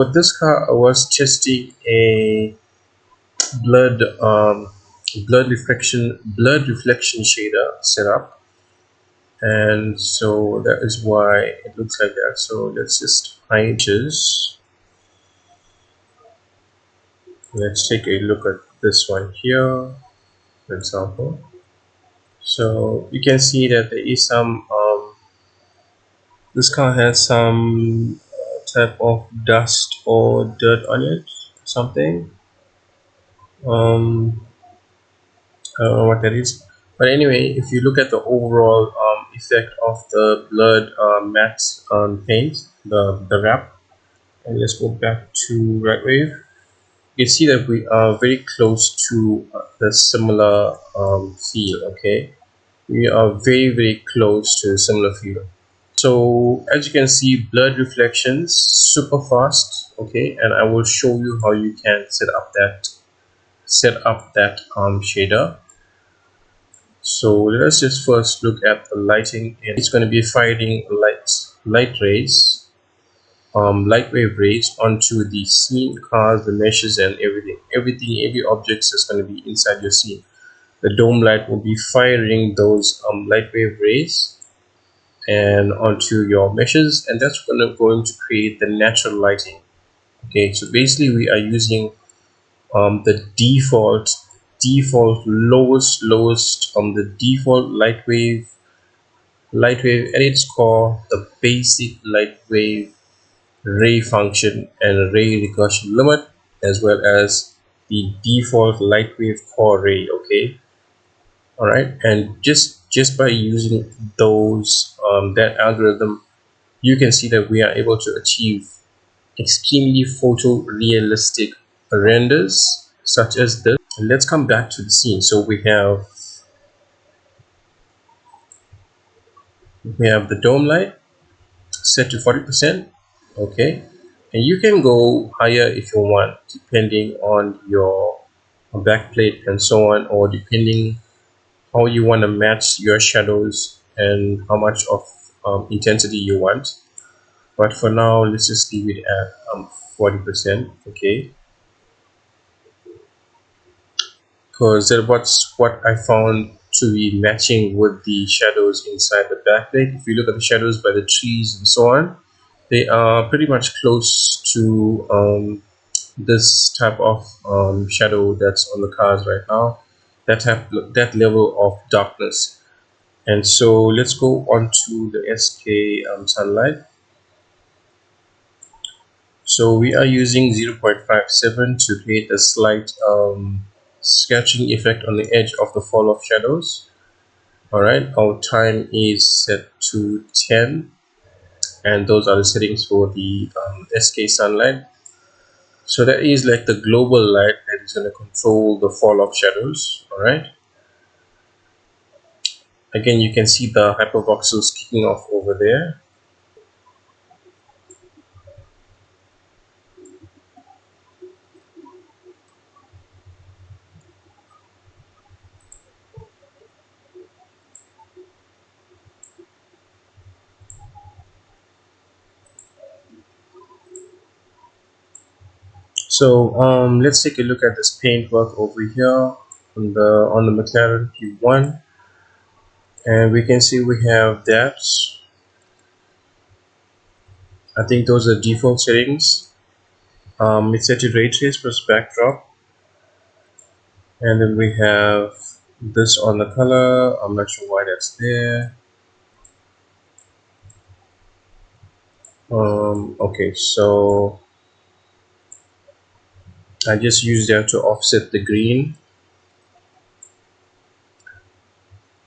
With this car, I was testing a blood blood reflection shader setup, and so that is why it looks like that. So let's just hide this. Let's take a look at this one here, for example. So you can see that there is some this car has some type of dust or dirt on it, something. um I don't know what that is, but anyway, if you look at the overall effect of the blood matte paint, the wrap, and let's go back to Lightwave, you can see that we are very close to the similar feel. Okay, we are very close to a similar feel. So as you can see, blood reflections super fast. Okay, and I will show you how you can set up that shader. So let us just first look at the lighting. It's going to be firing light rays, light wave rays onto the scene, cars, the meshes, and every object is going to be inside your scene. The dome light will be firing those light wave rays and onto your meshes, and that's going to create the natural lighting. Okay, so basically we are using the default lowest the default light wave at its core, the basic light wave ray function and ray recursion limit, as well as the default light wave core ray. Okay, all right, and just by using those that algorithm, you can see that we are able to achieve extremely photorealistic renders such as this. Let's come back to the scene. So we have the dome light set to 40%. Okay, and you can go higher if you want, depending on your backplate and so on, or depending how you want to match your shadows and how much of intensity you want. But for now, let's just leave it at 40%. Okay, because that's what I found to be matching with the shadows inside the backplate. If you look at the shadows by the trees and so on, they are pretty much close to this type of shadow that's on the cars right now, that level of darkness. And so let's go on to the SK sunlight. So we are using 0.57 to create a slight sketching effect on the edge of the fall of shadows. All right, our time is set to 10, and those are the settings for the SK sunlight. So that is like the global light that is going to control the fall of shadows. All right, again you can see the hypervoxels kicking off over there. So let's take a look at this paintwork over here on the McLaren P1, and we can see we have depths. I think those are default settings. It's set to ray trace plus backdrop, and then we have this on the color. I'm not sure why that's there. Okay, so I just use that to offset the green,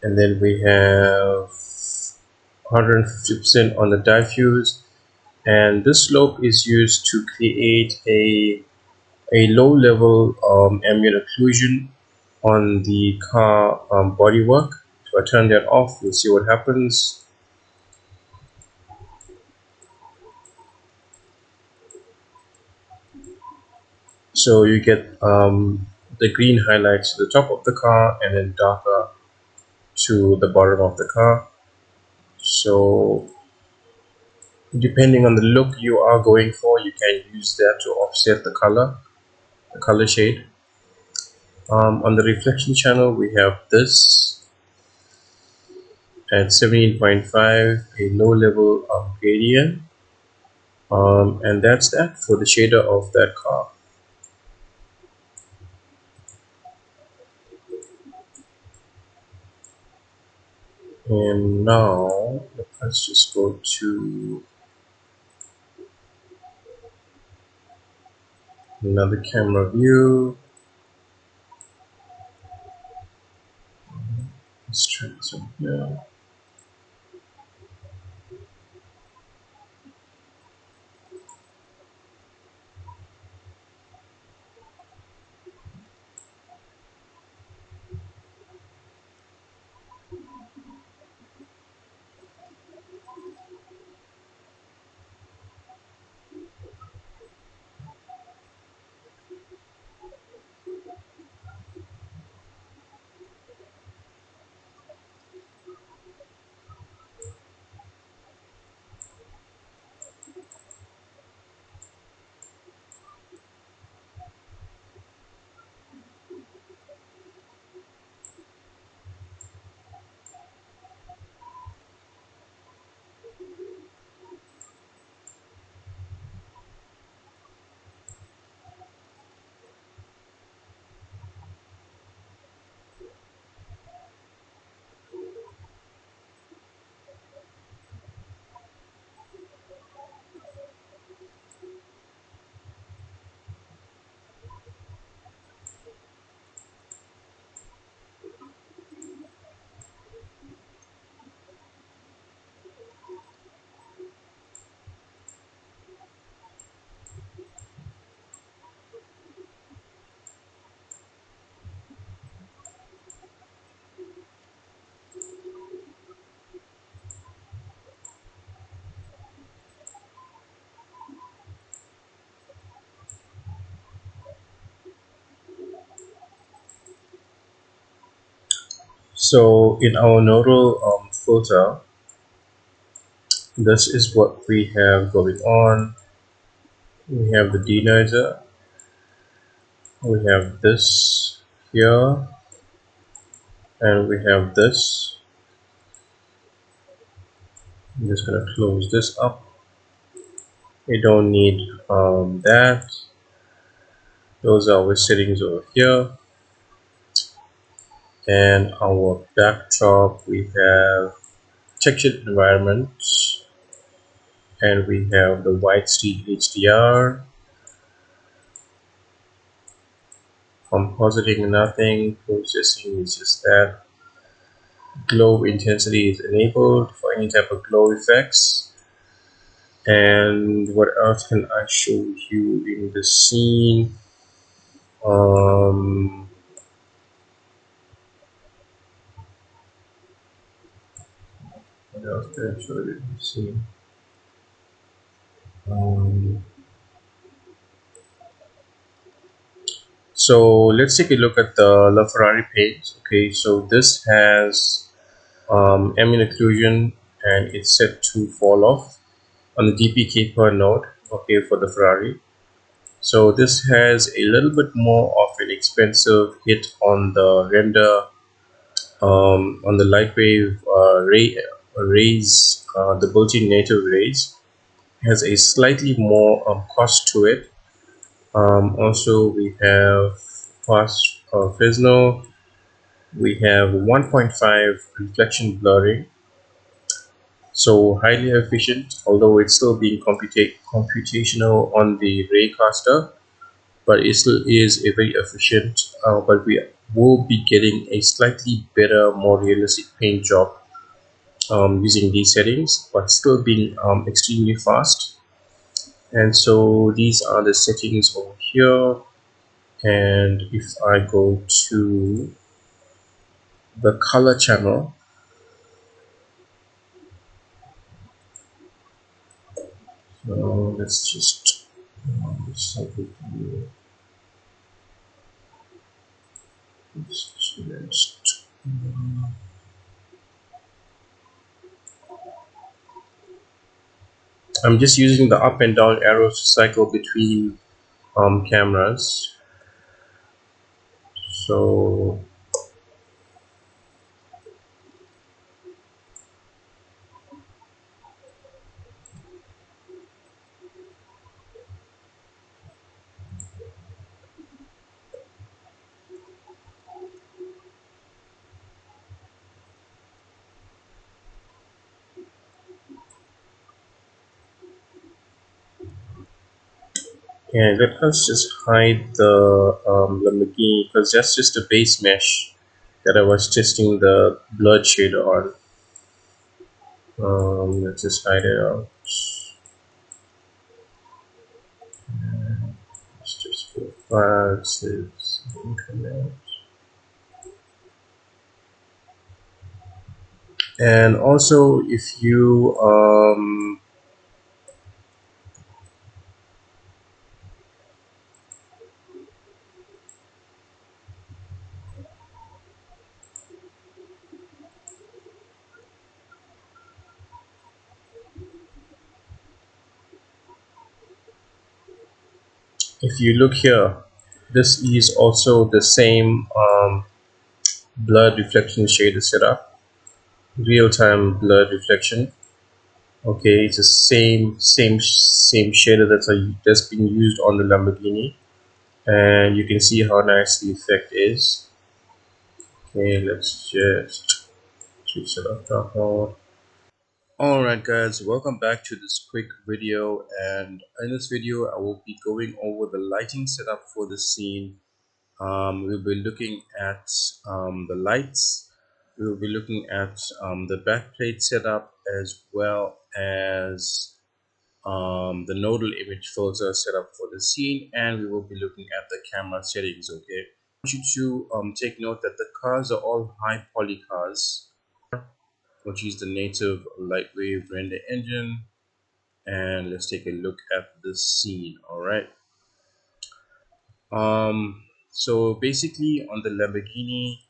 and then we have 150% on the diffuse, and this slope is used to create a low level ambient occlusion on the car bodywork. So I turn that off, we'll see what happens. So you get the green highlights to the top of the car and then darker to the bottom of the car. So Depending on the look you are going for, you can use that to offset the color shade. On the reflection channel, we have this at 17.5, a low level gradient, and that's that for the shader of that car. And now let's just go to another camera view. Let's try this one here. So in our nodal filter, this is what we have going on. We have the denoiser, we have this here, and we have this. I'm just going to close this up. We don't need that. Those are our settings over here. And our backdrop, we have textured environment, and we have the white street HDR, compositing nothing, processing is just that. Glow intensity is enabled for any type of glow effects. And what else can I show you in the scene? Um, what else can I show you in the scene? Um, so let's take a look at the LaFerrari page. Okay, so this has ambient occlusion, and it's set to fall off on the dpk per node, okay, for the Ferrari. So this has a little bit more of an expensive hit on the render, on the Lightwave rays, the built-in native rays has a slightly more cost to it. Also, we have fast Fresnel. We have 1.5 reflection blurring, so highly efficient, although it's still being computational on the Raycaster, but it still is a very efficient. But we will be getting a slightly better, more realistic paint job using these settings, but still being extremely fast. And so these are the settings over here. And if I go to the color channel, so let's just just I'm just using the up and down arrows to cycle between cameras. So and let us just hide the Lamborghini because that's just a base mesh that I was testing the blood shader on. Let's just hide it out. It's just 4, 5, 6 increment. And also, if you look here, this is also the same blood reflection shader setup, real-time blood reflection. Okay, it's the same shader that's been used on the Lamborghini, and you can see how nice the effect is. Okay, let's just switch it up now. Alright guys, welcome back to this quick video, and in this video I will be going over the lighting setup for the scene. We'll be looking at the lights, we'll be looking at the backplate setup, as well as the nodal image filter setup for the scene, and we will be looking at the camera settings. Okay, I want you to take note that the cars are all high poly cars, which is the native Lightwave render engine. And let's take a look at the scene. All right, so basically on the Lamborghini,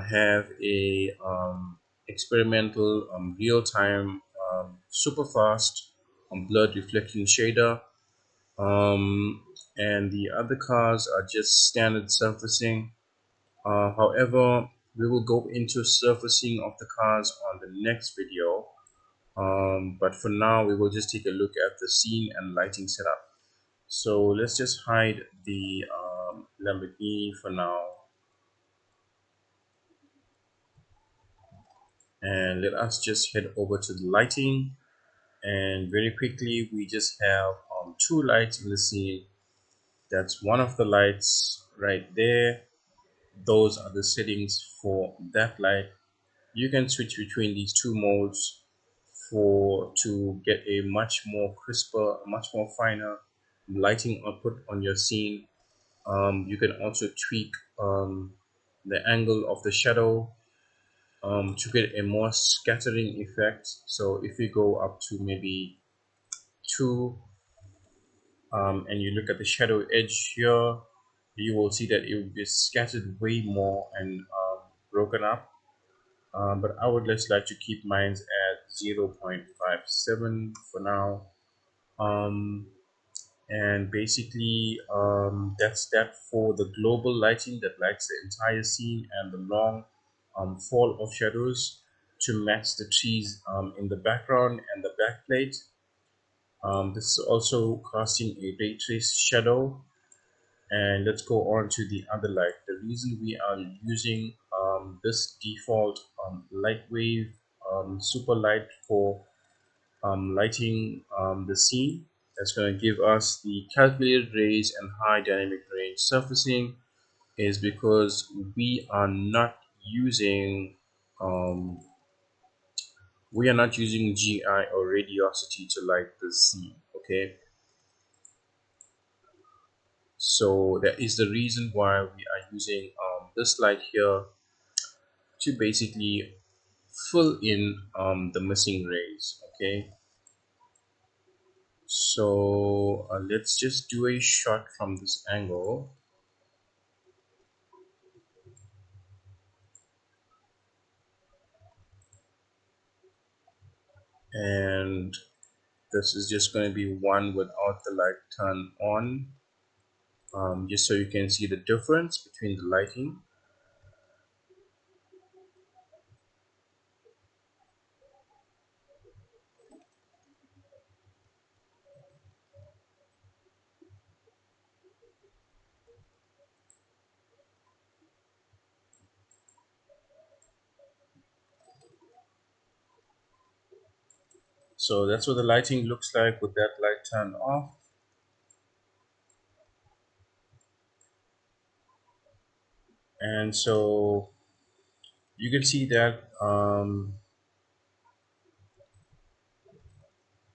have a experimental real-time super fast blood reflection shader, and the other cars are just standard surfacing. However, we will go into surfacing of the cars on the next video, but for now we will just take a look at the scene and lighting setup. So let's just hide the Lamborghini for now, and let us just head over to the lighting. And very quickly, we just have two lights in the scene. That's one of the lights right there. Those are the settings for that light. You can switch between these two modes to get a much more crisper, much more finer lighting output on your scene. You can also tweak the angle of the shadow to get a more scattering effect. So if you go up to maybe 2, and you look at the shadow edge here, you will see that it will be scattered way more and broken up. But I would just like to keep mine at 0.57 for now. Um, and basically, that's that for the global lighting that lights the entire scene, and the long fall of shadows to match the trees in the background and the backplate. This is also casting a ray trace shadow. And let's go on to the other light. The reason we are using this default Lightwave super light for lighting the scene, that's going to give us the calculated rays and high dynamic range surfacing, is because we are not using um, GI or radiosity to light the scene. Okay, so that is the reason why we are using this light here to basically fill in the missing rays. Okay, so let's just do a shot from this angle, and This is just going to be one without the light turned on, just so you can see the difference between the lighting. So that's what the lighting looks like with that light turned off. And so you can see that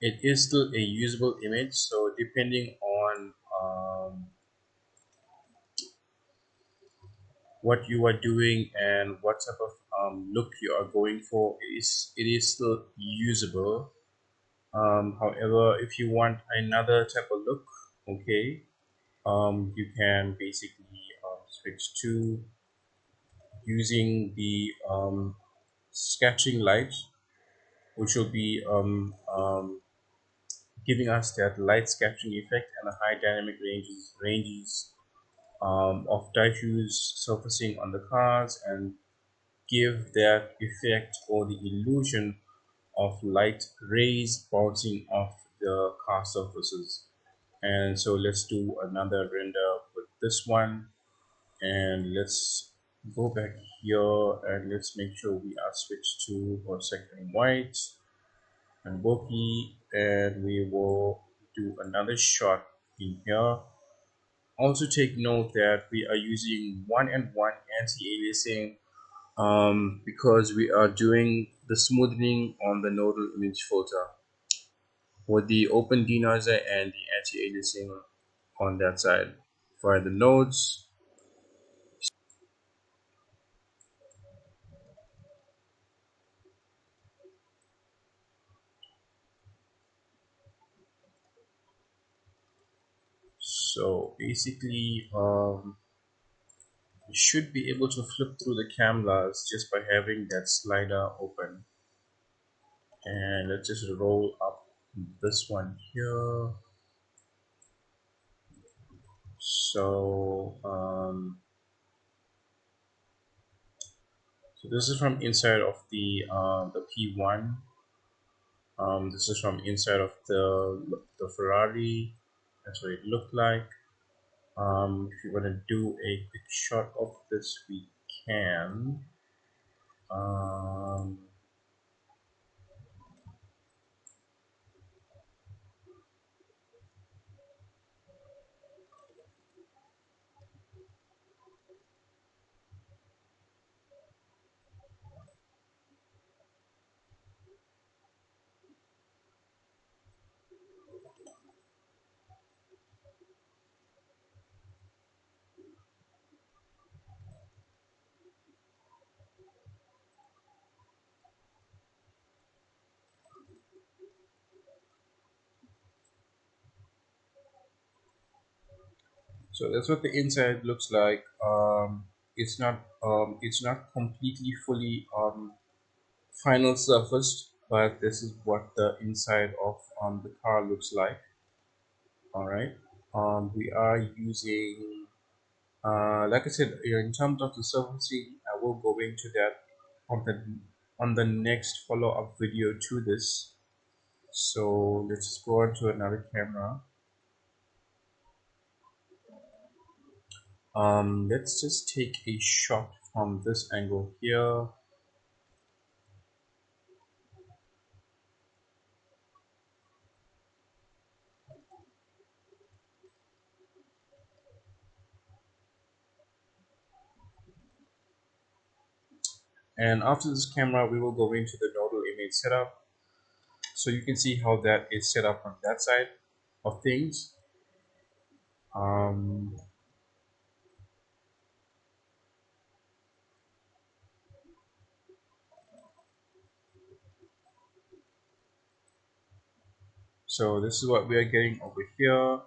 it is still a usable image. So depending on what you are doing and what type of look you are going for, it is still usable. However, if you want another type of look, okay, you can basically switch to using the sketching light, which will be giving us that light sketching effect and a high dynamic ranges of diffuse surfacing on the cars, and give that effect or the illusion of light rays bouncing off the car surfaces. And so let's do another render with this one, and let's go back here and let's make sure we are switched to for a second white and bulky, and we will do another shot in here. Also take note that we are using 1 and 1 anti-aliasing because we are doing the smoothing on the nodal image filter with the open denoiser and the anti-aliasing on that side for the nodes. So basically, you should be able to flip through the cameras just by having that slider open. And let's just roll up this one here. So, so this is from inside of the P1. This is from inside of the Ferrari. That's what it looked like. If you want to do a quick shot of this, we can. Um, so that's what the inside looks like. It's not completely fully final surfaced, but this is what the inside of the car looks like. All right. We are using, like I said, in terms of the surfacing, I will go into that on the next follow-up video to this. So let's just go on to another camera. Let's just take a shot from this angle here. And after this camera, we will go into the nodal image setup. So you can see how that is set up on that side of things. Um, so this is what we are getting over here.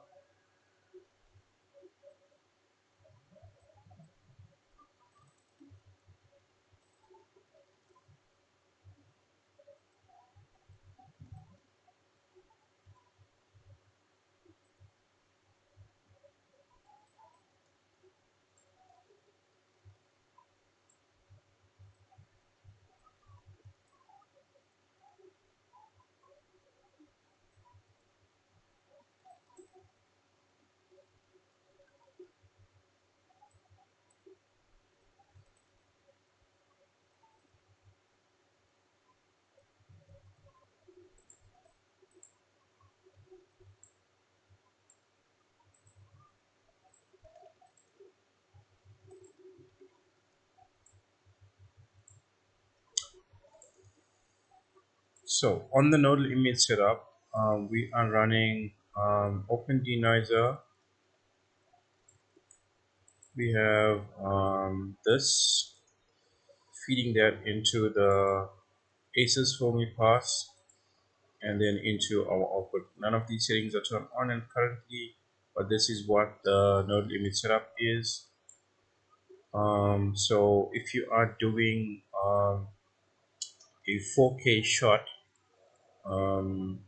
So on the nodal image setup, we are running open denoiser. We have this feeding that into the ACES Foamy pass and then into our output. None of these settings are turned on and currently, but this is what the nodal image setup is. So if you are doing a 4K shot, um,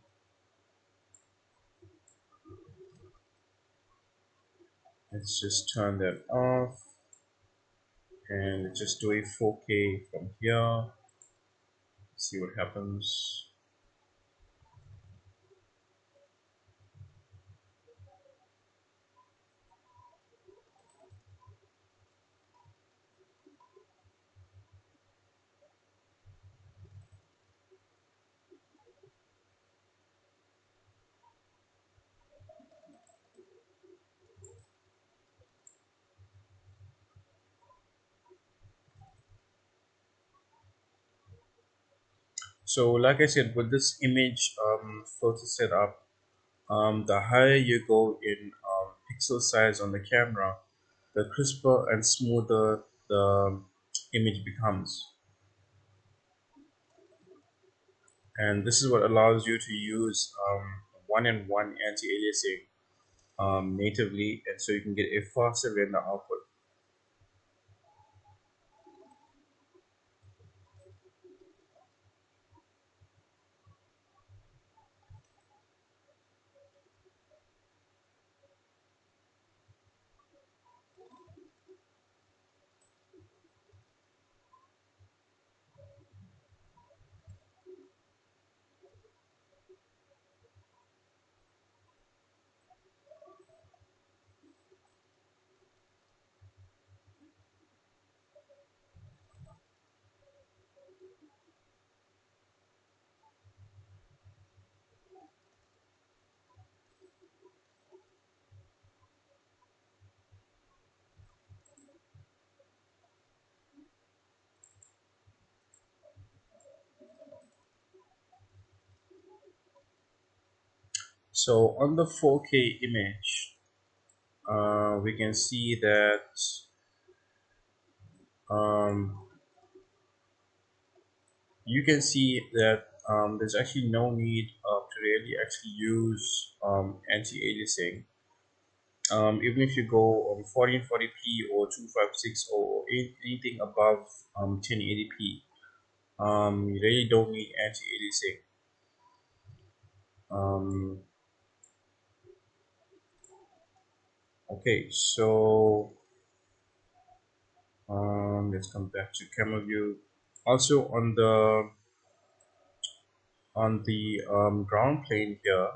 let's just turn that off and just do a 4K from here. See what happens. So like I said, with this image filter setup, the higher you go in pixel size on the camera, the crisper and smoother the image becomes. And this is what allows you to use one-in-one anti-aliasing natively, and so you can get a faster render output. So on the 4K image, we can see that um, you can see that there's actually no need to really actually use anti-aliasing. Even if you go on 1440p or 256 or anything above 1080p, you really don't need anti-aliasing. Um, okay, so let's come back to camera view. Also on the ground plane here,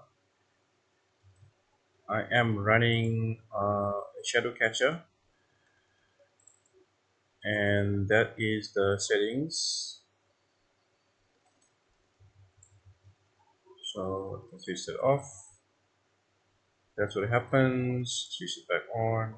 I am running a shadow catcher, and that is the settings. So let's switch it off. That's what happens. Switch it back on.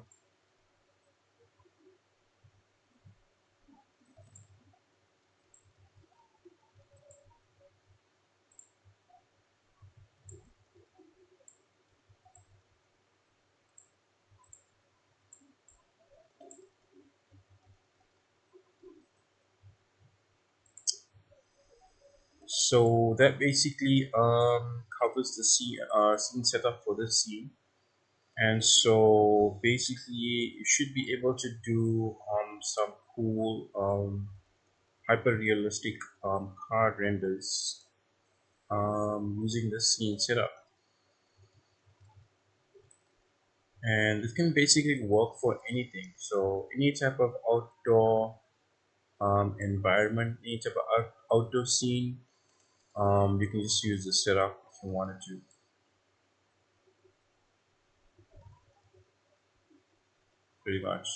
So that basically covers the scene setup for this scene. And so basically you should be able to do some cool hyper realistic car renders using the scene setup. And it can basically work for anything. So any type of outdoor environment, any type of outdoor scene, you can just use the setup if you wanted to, pretty much.